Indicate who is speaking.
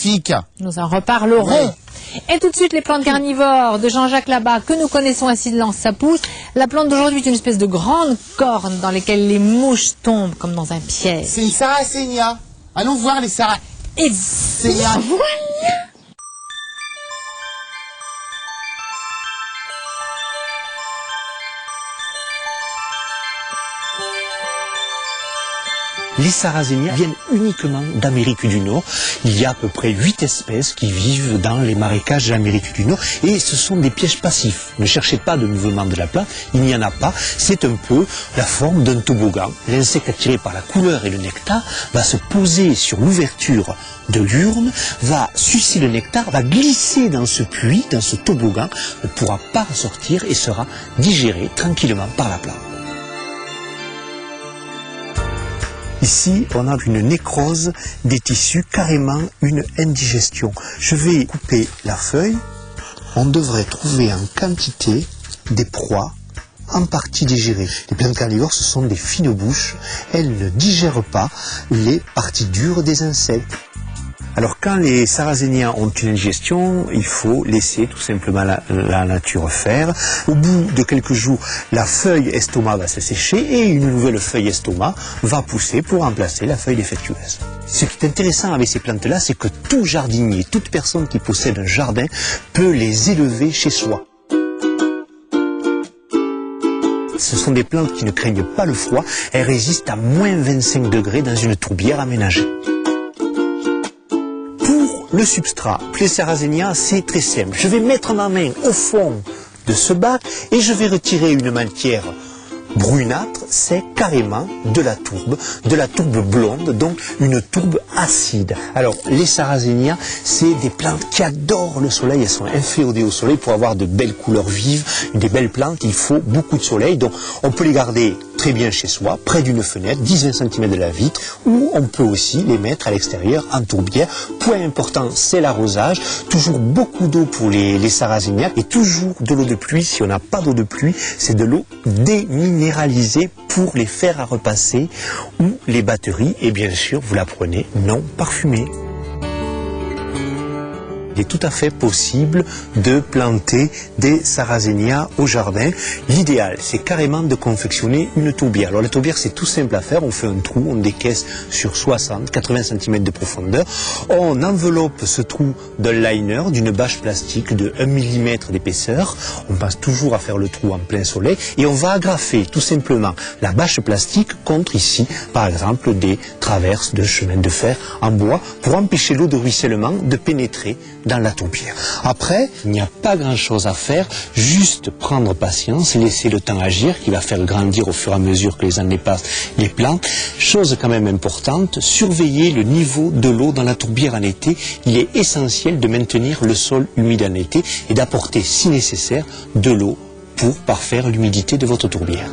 Speaker 1: magnifique.
Speaker 2: Nous en reparlerons.
Speaker 1: Ouais.
Speaker 2: Et tout de suite, les plantes carnivores de Jean-Jacques Labat, que nous connaissons ainsi de lance, ça pousse. La plante d'aujourd'hui est une espèce de grande corne dans laquelle les mouches tombent comme dans un piège.
Speaker 1: C'est une sarracenia. Allons voir les sarracenia.
Speaker 2: Et voilà.
Speaker 3: Les sarracénias viennent uniquement d'Amérique du Nord. Il y a à peu près 8 espèces qui vivent dans les marécages d'Amérique du Nord et ce sont des pièges passifs. Ne cherchez pas de mouvement de la plante, il n'y en a pas. C'est un peu la forme d'un toboggan. L'insecte attiré par la couleur et le nectar va se poser sur l'ouverture de l'urne, va sucer le nectar, va glisser dans ce puits, dans ce toboggan, ne pourra pas ressortir et sera digéré tranquillement par la plante. Ici, on a une nécrose des tissus, carrément une indigestion. Je vais couper la feuille. On devrait trouver en quantité des proies en partie digérées. Les plantes carnivores, ce sont des fines bouches. Elles ne digèrent pas les parties dures des insectes. Alors quand les sarracénias ont une indigestion, il faut laisser tout simplement la nature faire. Au bout de quelques jours, la feuille estomac va se sécher et une nouvelle feuille estomac va pousser pour remplacer la feuille défectueuse. Ce qui est intéressant avec ces plantes-là, c'est que tout jardinier, toute personne qui possède un jardin peut les élever chez soi. Ce sont des plantes qui ne craignent pas le froid, elles résistent à moins 25 degrés dans une tourbière aménagée. Le substrat, les sarracénias, c'est très simple. Je vais mettre ma main au fond de ce bac et je vais retirer une matière brunâtre, c'est carrément de la tourbe blonde, donc une tourbe acide. Alors, les sarracénias, c'est des plantes qui adorent le soleil, elles sont inféodées au soleil pour avoir de belles couleurs vives, des belles plantes, il faut beaucoup de soleil, donc on peut les garder très bien chez soi, près d'une fenêtre, 10-20 cm de la vitre, ou on peut aussi les mettre à l'extérieur en tourbière. Point important, c'est l'arrosage, toujours beaucoup d'eau pour les sarracénias et toujours de l'eau de pluie. Si on n'a pas d'eau de pluie, c'est de l'eau déminéralisée pour les fer à repasser ou les batteries, et bien sûr, vous la prenez non parfumée. Il est tout à fait possible de planter des sarracénias au jardin. L'idéal, c'est carrément de confectionner une tourbière. Alors la tourbière, c'est tout simple à faire. On fait un trou, on décaisse sur 60-80 cm de profondeur. On enveloppe ce trou d'un liner, d'une bâche plastique de 1 mm d'épaisseur. On pense toujours à faire le trou en plein soleil. Et on va agrafer tout simplement la bâche plastique contre ici, par exemple, des traverses de chemin de fer en bois pour empêcher l'eau de ruissellement de pénétrer dans la tourbière. Après, il n'y a pas grand-chose à faire, juste prendre patience, laisser le temps agir, qui va faire grandir au fur et à mesure que les années passent les plantes. Chose quand même importante, surveiller le niveau de l'eau dans la tourbière en été. Il est essentiel de maintenir le sol humide en été et d'apporter, si nécessaire, de l'eau pour parfaire l'humidité de votre tourbière.